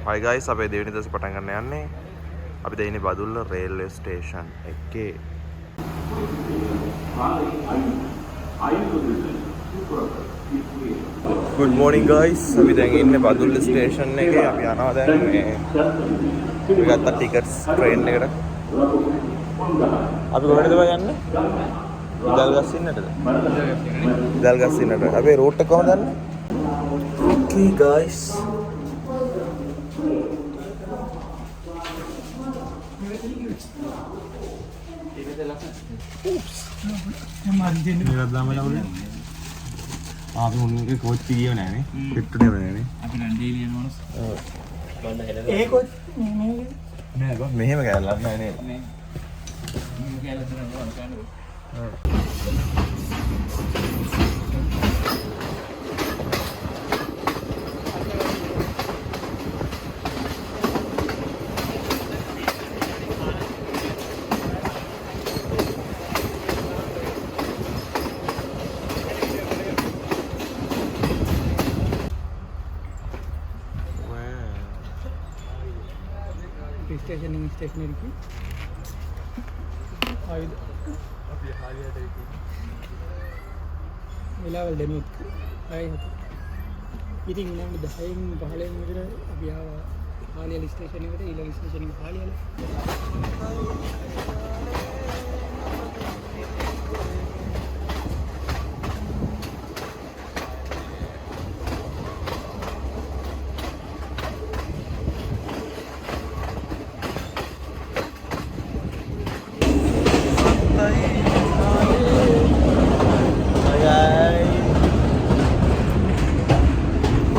Hi guys, අපි දෙවෙනි දවසේ පටන් ගන්න යන්නේ. අපි දැන් ඉන්නේ බදුල්ල රේල්වේ ස්ටේෂන් එකේ. Good morning guys. අපි දැන් ඉන්නේ බදුල්ල ස්ටේෂන් එකේ. අපි යනවා දැන් මේ අපි ගත්ත ටිකට්ස් ට්‍රේන් එකට. අපි කොහෙටද යන්නේ? ඉදල්ගස්සින්නටද? ඉදල්ගස්සින්නට. අපේ රූට් එක කොහමද යන්නේ? Okay guys. Oops. आप उनके कोच पी है ना फिट ने बनाने අපි රන්ඩේලිය නෝනස් ඒ කොච් නෑ බා මෙහෙම ගෑල්ලක් නෑ නේද මෙහෙම ගෑල්ලක් නෑ කන්නේ स्टेशनरी की වෙලාවල් දැනුත් ආයි ඉතින් ඊළඟ 10න් 15න් විතර අපි ආවා හාලියල ස්ටේෂන් එකට ඊළඟ ස්ටේෂන් එක හාලියල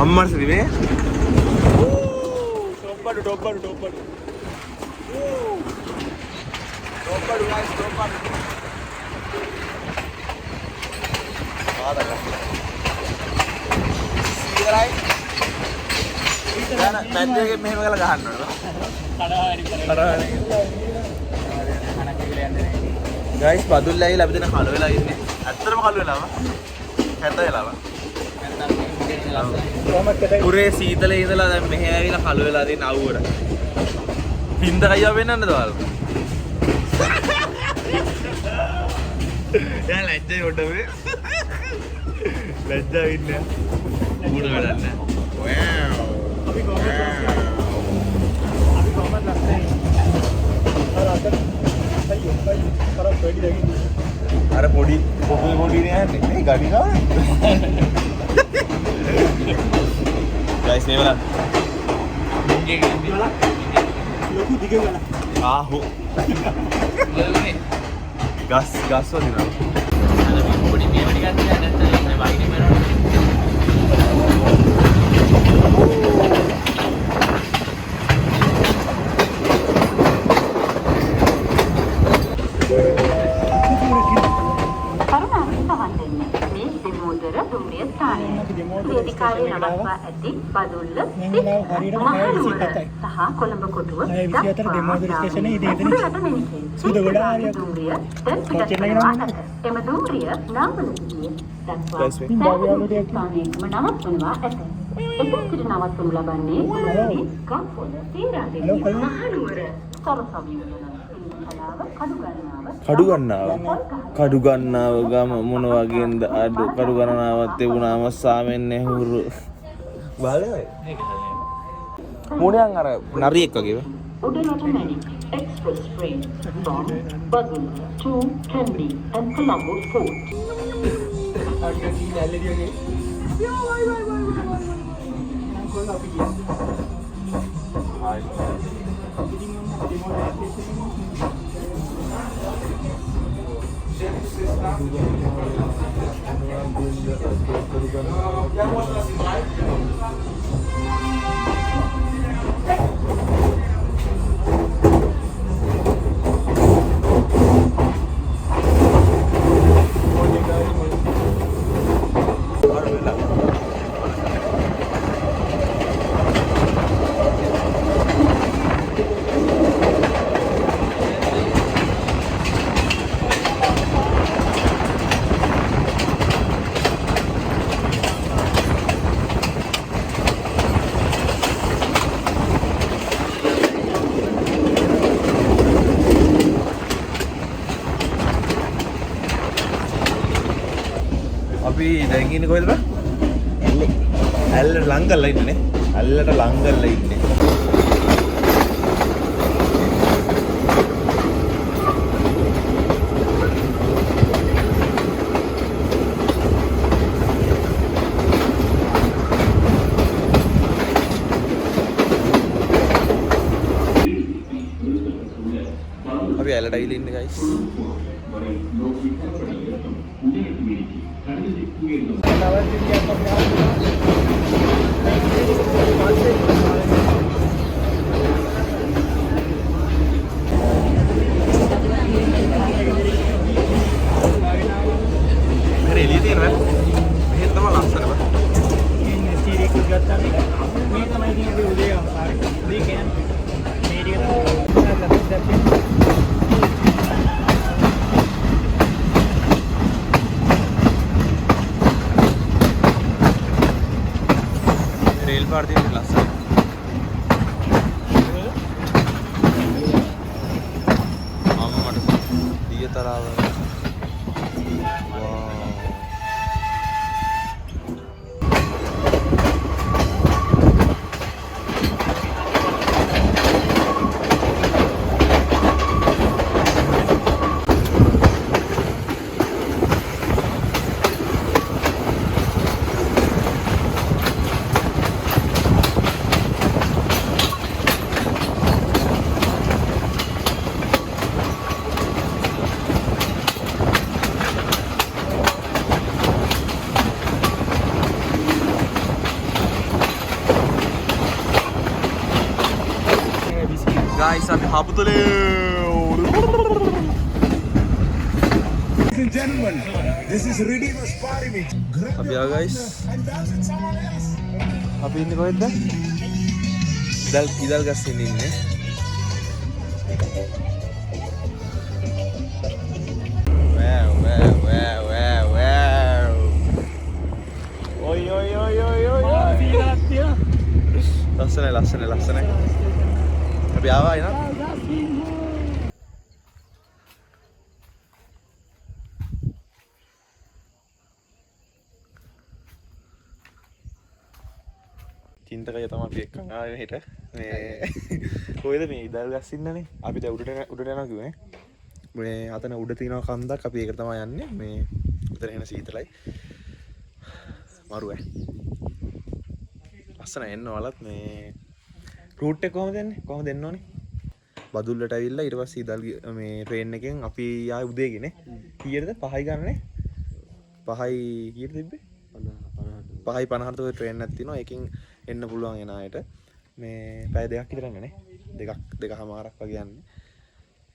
अम्मर से दिवे topper topper topper topper guys topper आधा का सीधराई ना पैदल के මෙහෙම කරලා ගහන්න ඕන කඩාවැනි खाना කියලා යන්නේ गाइस බදුල්ල ඇවිල්ලා අපි දැන් කල වෙලා ඉන්නේ ඇත්තටම කල වෙලාව 70 වෙලාව පුරේ සීතලේ ඉඳලා දැන් මෙහෙ ඇවිල්ලා කළු වෙලා තියෙන අවුවට. පින්ද කයියා වෙන්නන්නද ඔයාලා? යා ලැජ්ජයි උඩ මේ. ලැජ්ජා ඉන්නේ. උඩ වැඩක් නැහැ. වෑව්. අපි කොහමද ලස්සනයි. අර අතන අයියෝ අර පොඩි දෙකේ. අර පොඩි නේ යන්නේ. මේ ගඩි ගානේ. guys ini mana? Loku tiga mana? Aho. Gas so di mana? Ada bimbo di mana kan dia ada tadi baik di mana? වේදිකාවේ නවත්වා ඇති බදුල්ල සහ කොළඹ කොටුව ස්ටේෂනේ ඉදිරියට සුද ගොඩ ආරියක් එම දුම්රිය නාමලදී දක්වා ස්ථානයකම නවත්වනවා ඇත. එතන සිට නවත්වනු ලබන්නේ උඩරේ ගම්පොළ තීරාදෙණිය මහනුවර සරසවිය කඩු ගන්නාව ගම මොන වගේද අඩු කඩු ගණනාවක් තිබුණාම සාමෙන්නේ හුරු බලයි මොණයන් අර නරියෙක් වගේ උඩරට මැණික් express train from Badul to Kandy and Colombo Port. ආඩියකී නැල්ලේදී දැන් ඉන්නේ කොහෙද බා? ඇල්ලට ලං කරලා ඉන්නේ. ඇල්ලට ලං කරලා ඉන්නේ. අපි ඇල්ලට ඇවිල්ලා ඉන්නේ guys. මෙහෙ එළිය තියෙනවා. මෙහෙ තමයි ලස්සන බා. මේ ස්ටීරියක් ගත්තා මේ තමයි ඉතින් අපි උදේ ආපාරේ උදේ කියන්නේ මේ ටික रेल पार दी लस्सन मट दिए तलाव guys, අපි හපුතුලේ. Ladies and gentlemen, this is Redeemer's party mix. අපි ආ guys. අපි ඉන්නේ කොහෙද? ඉදල් ගස්සේ ඉන්නේ. wow. Oi. ලස්සනයි. අපි ආවා එනවා. චින්තකය තමයි අපි එක්කන් ආවේ හෙට. මේ කොහෙද මේ ඉදල් ගස් ඉන්නනේ. අපි දැන් උඩට යනවා කිව්වේ. මේ අතන උඩ තියෙනවා කන්දක්. අපි ඒකට තමයි යන්නේ. මේ උතන එන සීතලයි. මරුවයි. ලස්සන එන්න වලත් මේ රූට් එක කොහමද යන්නේ? කොහමද එන්න ඕනේ? බදුල්ලට ඇවිල්ලා ඊට පස්සේ ඉදල් මේ ට්‍රේන් එකෙන් අපි ආයේ උදේගෙන කීයටද 5යි ගන්නනේ 5යි කීයට තිබ්බේ 5:50ට ඔය ට්‍රේන් එකක් තියෙනවා ඒකෙන් එන්න පුළුවන් එන අයට මේ පැය දෙකක් විතර යන්නේ දෙකමාරක් වගේ යන්නේ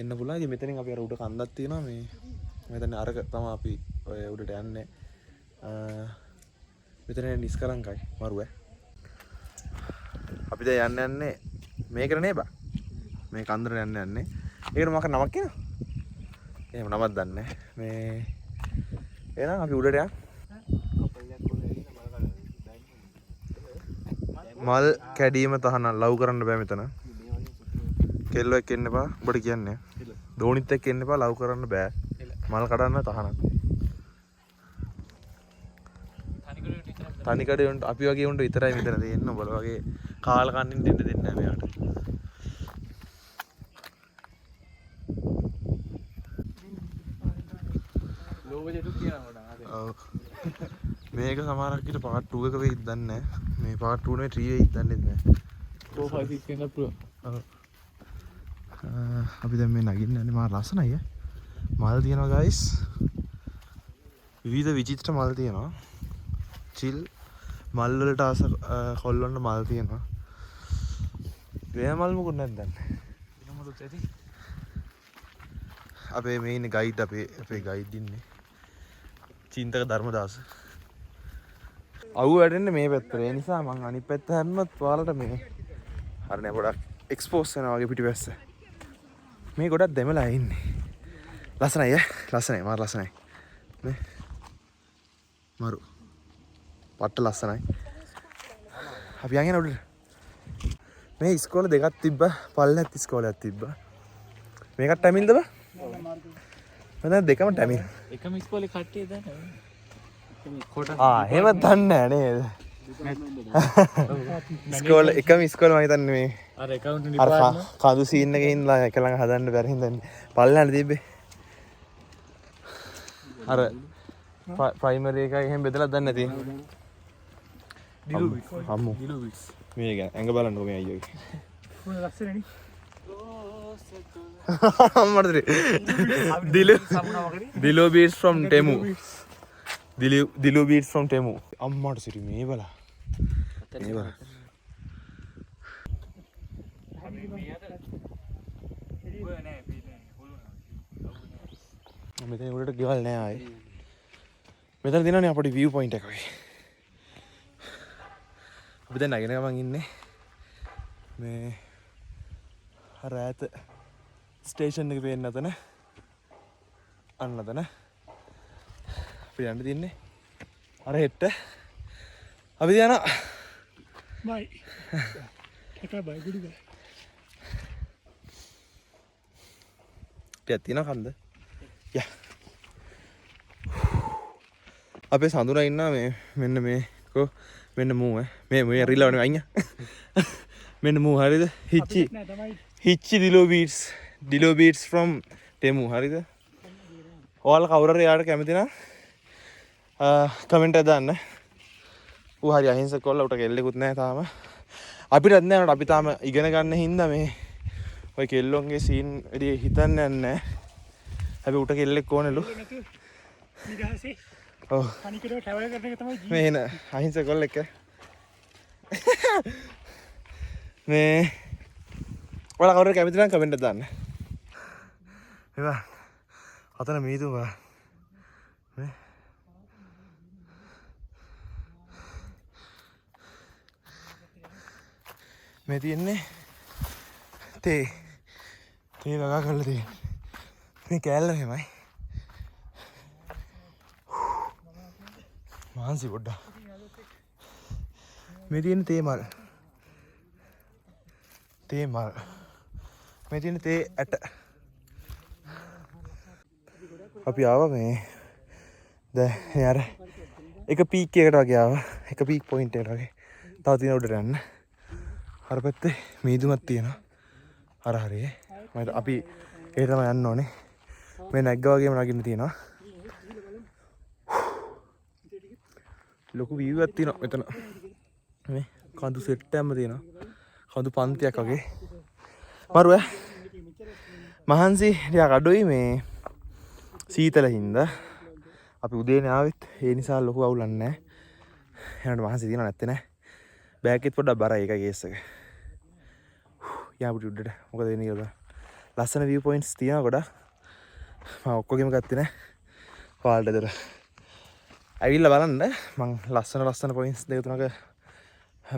එන්න පුළුවන් ඉතින් මෙතනින් අපි අර උඩ කන්දක් තියෙනවා මේ මෙතන අරක තමයි අපි ඔය උඩට යන්නේ මෙතන නිස්කලංකයි මරුවේ අපි දැන් යන්නේ මේකට නේ බා මේ කන්දර යන්නේ ඒකට මොකක් නමක් කියනවා එහෙම නමක් දන්නේ මේ එහෙනම් අපි උඩට යන්න මල් කැඩීම තහනම් ලව් කරන්න බෑ මෙතන කෙල්ලෝ එක්ක එන්න එපා ඔබට කියන්නේ දෝනිත් එක්ක එන්න එපා ලව් කරන්න බෑ මල් කඩන්න තහනම් තනිකඩ උන්ට අපි වගේ උන්ට විතරයි මෙතන තියෙන්නේ ඔබල වගේ කාල කන්නින් දෙන්න දෙන්නේ නැහැ මෙයාට මේක සමහරක් විට පාර්ට් 2 එක වෙයිද දන්නේ නැහැ. මේ පාර්ට් 2 නේ 3 වෙයිද දන්නේ නැහැ. 4 5 6 එකක් පුළුවන්. අපි දැන් මේ නගින්න යන්නේ මා ලස්සනයි ඈ. මල් තියෙනවා guys. විවිධ විචිත්‍ර මල් තියෙනවා. chill මල් වලට ආස කොල්ලොන්න මල් තියෙනවා. වේ මල් මොකුත් නැද්ද දන්නේ. මොකද ඇති? අපේ මේ ඉන්නේ ගයිඩ් අපේ ගයිඩ් ඉන්නේ. චින්තක ධර්මදාස. අවු වැඩෙන්නේ මේ පැත්තට. ඒ නිසා මං අනිත් පැත්ත හැරුණොත් ඔයාලට මේ හරිනේ පොඩක් එක්ස්පෝස් වෙනවා වගේ පිටිපස්ස. මේ ගොඩක් දෙමළා ඉන්නේ. ලස්සනයි ඈ. ලස්සනයි මාර ලස්සනයි. නේ. මරු. පට්ට ලස්සනයි. අපි යන්නේ උඩට. මේ ඉස්කෝලේ දෙකක් තිබ්බා. පල්ලෙත් ඉස්කෝලයක් තිබ්බා. මේකට ටැමිල්ද බා? මම දෙකම ටැමිල්. එකම ඉස්කෝලේ කට්ටිය දැන් එහෙම දන්නේ නේද? ස්කෝල් එකම ස්කෝල් මම හිතන්නේ මේ අර account අර කඳු සීන් එකේ ඉඳලා එක ළඟ හදන්න බැරි හින්දා පල්ලෙහාට තිබ්බේ. අර ප්‍රයිමරි එකයි එහෙම බෙදලා දන්නේ නැති. අම්මෝ. මේ ගැන ඇඟ බලන්නකො මේ අයියෝගේ. මොන ලස්සනනේ. අම්මට දිලෝ බීට්ස් from Temu. දිලෝ බීට්ස් from Temu. අම්මට සිරි මේ බලා. මේ බලා. මෙතන උඩට ගෙවල් නෑ ආයේ. මෙතන දිනවනේ අපේ view point එක වගේ. අපි දැන් නැගෙන ගමන් ඉන්නේ මේ අර ඈත ස්ටේෂන් එක පේන්න නැතන අන්න නැතන අපි යන්න තින්නේ අර හෙට්ට අපි යනවා බයි ටටා බයි ගුඩි බයි ටිකක් තියෙනවා කන්ද යා අපේ සඳුනා ඉන්නා මේ මෙන්න මේ කො මෙන්න මූ මේ රිලවනේ අයියා මෙන්න මූ හරිද හිච්චි දිලෝ බීට්ස් from Temu හරිද ඔයාලා කවුරු හරි යාට කැමති නම් කමෙන්ට් එක දාන්න ඌ හරි අහිංසක කොල්ලා උට කෙල්ලෙකුත් නැහැ තාම අපිටත් නෑ අපි තාම ඉගෙන ගන්න හින්දා මේ ඔය කෙල්ලොන්ගේ සීන් එදී හිතන්නේ නැහැ හැබැයි උට කෙල්ලෙක් ඕනෙලු නිදහසේ ඔව් අනිකට ට්‍රැවල් කරන එක තමයි මේ එන අහිංසක කොල්ලෙක් මේ ඔයාලා කවුරු කැමති නම් කමෙන්ට් එක දාන්න එවා අතන මීතු බා මේ තියෙන්නේ තේ වගා කරලා තියෙන්නේ මේ කෑල්ල මෙහෙමයි මාන්සි පොඩ්ඩක් මේ තියෙන්නේ තේ මල් මේ තියෙන්නේ තේ ඇට අපි ආවා මේ දැන් යාර එක පීක් එකකට වගේ ආවා එක පීක් පොයින්ට් එකකට වගේ තව තියෙන උඩට යන්න අර පැත්තේ මීදුමක් තියෙනවා අර හරියේ මම අපි ඒ තමයි යන්න ඕනේ මේ නැග්ගා වගේම නගින්න තියෙනවා ලොකු view එකක් තියෙනවා මෙතන මේ කඳු සෙට් එකක්ම තියෙනවා කඳු පන්තියක් වගේ මරුව මහන්සි ටිකක් අඩුයි මේ සීතල හින්දා අපි උදේනේ ආවෙත් ඒ නිසා ලොකු අවුලක් නැහැ එහෙනම් මහන්සි තියෙනව නැත්තේ නෑ බෑග් එකත් පොඩ්ඩක් බරයි ඒකයි කේස් එක යාපුටි උඩට මොකද වෙන්නේ කියලා ලස්සන view points තියෙනවා ගොඩක් මම ඔක්කොගෙම ගත්තේ නෑ ඔයාලට දෙර ඇවිල්ලා බලන්න මං ලස්සන points දෙක තුනක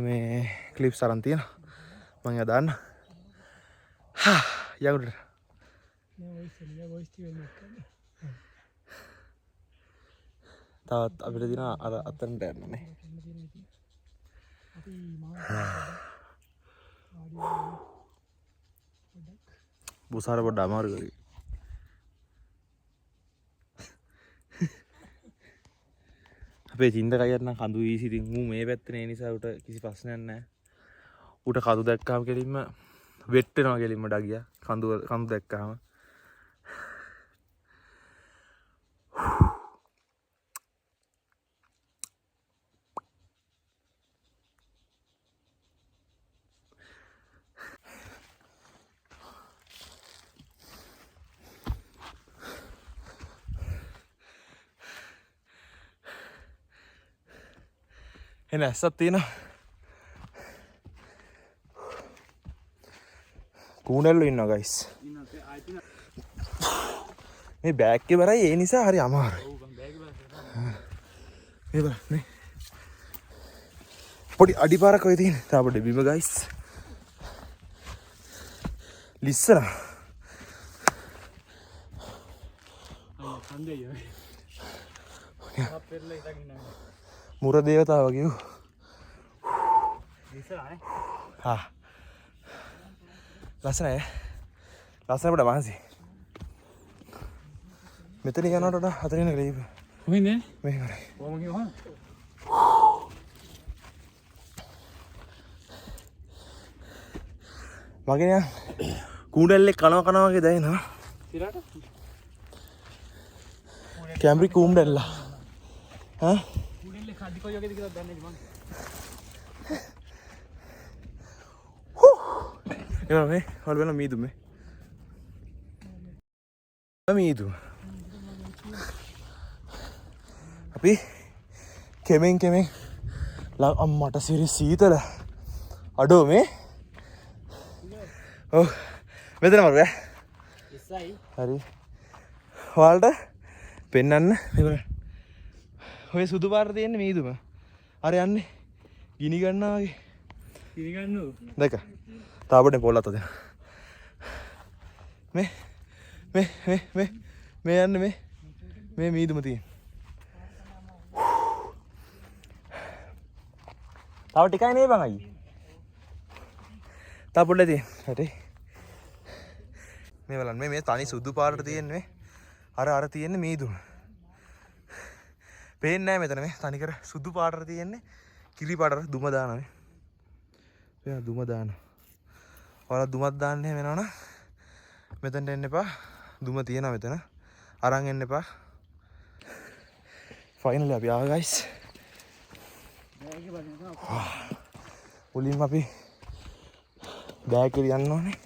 මේ clips අරන් තියෙනවා මං ඒවා දාන්න යාගොඩ තවත් අපිට දින අර අතනට යන්නනේ බුසාර පොඩ්ඩ අමාරු කරේ අපේ චින්තකයත් නම් කඳු වීසි ඉතින් ඌ මේ පැත්තේ ඒ නිසා උට කිසි ප්‍රශ්නයක් නැහැ උට කඳු දැක්කාම කෙලින්ම වෙට් වෙනවා කෙලින්ම ඩගියා කඳු දැක්කාම එන ඇස්සක් තියෙනවා කූනල්ලෝ ඉන්නවා ගයිස් මේ බෑග් එක බරයි ඒ නිසා හරි අමාරුයි මේ බලන්න මේ පොඩි අඩිපාරක් වගේ තියෙන තා පොඩි බිම ගයිස් ලිස්සලා මුර දේවතාව වගේ ලස්සනයි ලස්සන පොඩ මහන්සි මෙතන යනකොට අතරින් ගලීප කොහෙන්ද? මෙහෙ කරේ. කොහොම ගියවහම? මගේ නිකන් කූඩල්ලේ කනවා වගේ දැනෙනවා. ඉරට? කැම්බරි කූඩල්ලා. හා? කුඩෙල්ලේ කඩි කොයි වගේද කියලා දන්නේ නැහැ මං. එනවා මේ වල වෙන මීදුම මේ. මීදුම. අපි කෙමෙන් අම්මට සිරි සීතල අඩෝ මේ. ඔව්. මෙතන මරුවේ. ඉස්සයි. හරි. ඔයාලට පෙන්නන්න මේක. ඔය සුදු පාට තියෙන මීදුම. අර යන්නේ ගිනි ගන්නවා වගේ. ගිනි ගන්නෝ. දැක. තාපඩේ පොල්ලත් දෙන්න. මේ යන්නේ මේ මීදුම තියෙන. තව ටිකයි නේ බං අයියේ. තා පොඩ්ඩේ තියෙන. හරි. මේ බලන්න මේ තනි සුදු පාටට තියෙන්නේ අර තියෙන්නේ මීදුම. පේන්නේ නැහැ මෙතන මේ තනි කර සුදු පාටට තියෙන්නේ කිරි පාටට දුම දානවා මේ. එයා දුම දානවා. ඔයාලා දුමක් දාන්න එහෙම වෙනවනම් මෙතනට එන්න එපා. දුම තියෙනවා මෙතන. අරන් එන්න එපා. ෆයිනලි අපි ආවා ගයිස්. මුලින්ම අපි බෑග් එක යන්න ඕනේ.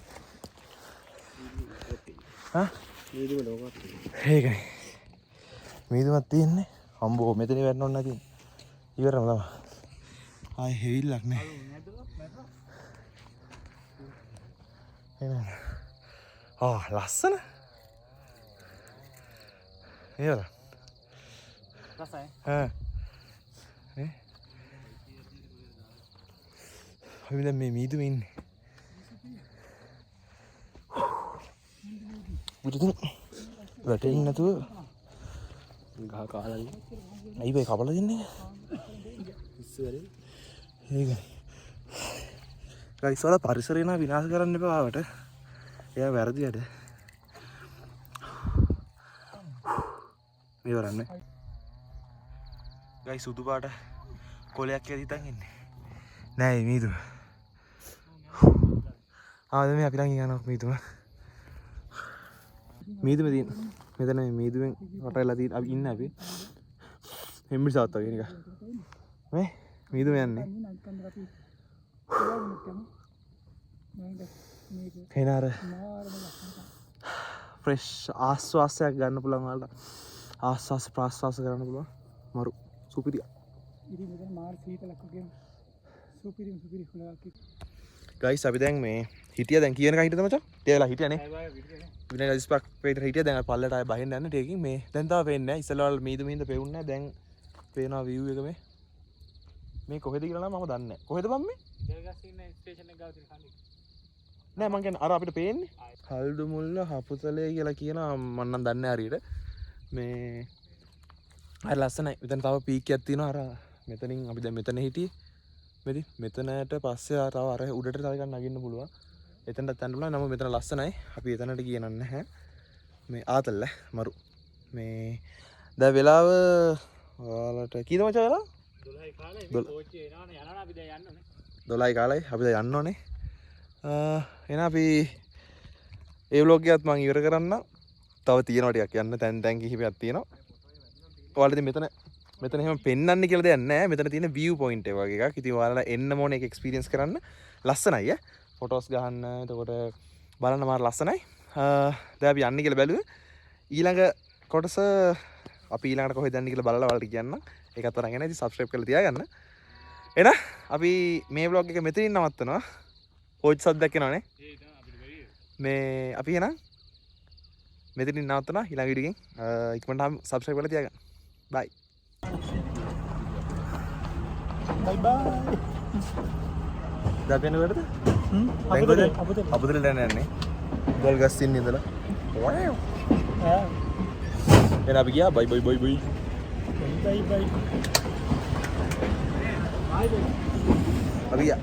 හා? මීදුම ලෝකත්. ඒකනේ. මීදුමක් තියෙන්නේ. අම්බෝ මෙතන වැටෙන්න ඕන නැති. ඉවරම තමයි. ආයි හෙවිල්ලක් නෑ. එනවා. ලස්සන. ඒවල. රසයි. හා. අපි දැන් මේ මීදුමේ ඉන්නේ. බුදුන් වැටෙන්නේ නැතුව ගහ කාලල්ල. අයි බයි කපලා දෙන්නේ. ඉස්සරේ. ඒක. ගයිස් වල පරිසරය නා විනාශ කරන්න එපා ආවට. එයා වැරදි වැඩ. මේ වරන්නේ. ගයිස් සුදු පාට කොලයක් කියලා හිතන් ඉන්නේ. නෑ මීදුම. මේ අපි ළඟ යනවා මීදුම. මීදුම තියෙන. මෙතන මේ මීදුමෙන් රටලා තියෙන අපි ඉන්නේ අපි. හෙම්බිසාවත් වගේ නිකන්. මේ මීදුම යන්නේ. එනාර ෆ්‍රෙෂ් ආස්වාසයක් ගන්න පුළුවන් වලට ආස්වාස ප්‍රාස්වාස කරන්න පුළුවන් මරු සුපිරිය. ඉතින් මෙතන මාර සීතලක් වගේ සුපිරි හුලක්. ගයිස් අපි දැන් මේ හිටියා දැන් කියන එක හිටියද මචං? ටිකලා හිටියානේ. විනාඩි 25ක් පෙර හිටියා දැන් පල්ලට ආය බහින්න යන්න ටිකකින් මේ දැන් තාම පේන්නේ නැහැ. ඉස්සෙල්ලා වල මීදුම හින්දා පෙවුන්නේ නැහැ. දැන් පේනවා view එක මේ කොහෙද කියලා නම් මම දන්නේ නැහැ. කොහෙද බම් මේ? දෙල්ගස් ඉන්න ස්ටේෂන් එක ගාව තියෙන කන්දේ. නෑ මං කියන්නේ අර අපිට පේන්නේ හල්දු මුල්ල හපුතලේ කියලා කියනවා මම නම් දන්නේ නැහැ හරියට. මේ අර ලස්සනයි. මෙතන තව පීක් එකක් තියෙනවා. අර මෙතනින් අපි දැන් මෙතන හිටියේ. මෙතනට පස්සේ තව අර උඩට තව එකක් නගින්න පුළුවන්. එතනට යන්න පුළුවන්. නමුත් මෙතන ලස්සනයි. අපි එතනට ගියේ නැහැ. මේ ආතල්ල මරු. මේ දැන් වෙලාව ඔයාලට කීයද මචං වෙලාව? 12යි කාලේ මේ කෝච්චිය එනවනේ යනවා අපි දැන් යන්න ඕනේ. 12යි කාලේ අපි දැන් යන්න ඕනේ. එහෙනම් අපි ඒ vlog එකත් මම ඉවර කරන්න. තව තියෙනවා ටිකක් යන්න තැන් කිහිපයක් තියෙනවා. ඔයාලට ඉතින් මෙතන එහෙම පෙන්වන්න කියලා දෙයක් නැහැ. මෙතන තියෙන view point එක වගේ එකක්. ඉතින් ඔයාලා එන්න ඕනේ ඒක experience කරන්න. ලස්සනයි ඈ. ෆොටෝස් ගහන්න. එතකොට බලන්න මාර ලස්සනයි. දැන් අපි යන්නේ කියලා බැලුවේ. ඊළඟ කොටස අපි ඊළඟට කොහෙද යන්නේ කියලා බලලා ඔයාලට කියන්නම්. ඒකත් අරගෙන ඉතින් subscribe කරලා තියාගන්න. එහෙනම් අපි මේ vlog එක මෙතනින් නවත්තනවා. කෝච් සද්දක් එනවනේ. මේ අපි එහෙනම් මෙතනින් නවත්තනවා. ඊළඟ වීඩියෝ එකෙන් ඉක්මනටම subscribe කරලා තියාගන්න. bye. බයි බයි. දැන් වෙන වලද? අපුතල දැන් යන්නේ. ගල් ගස් ඉන්න ඉඳලා. එහෙනම් අපි ගියා bye bye bye bye. බයි බයි. අපි ගියා.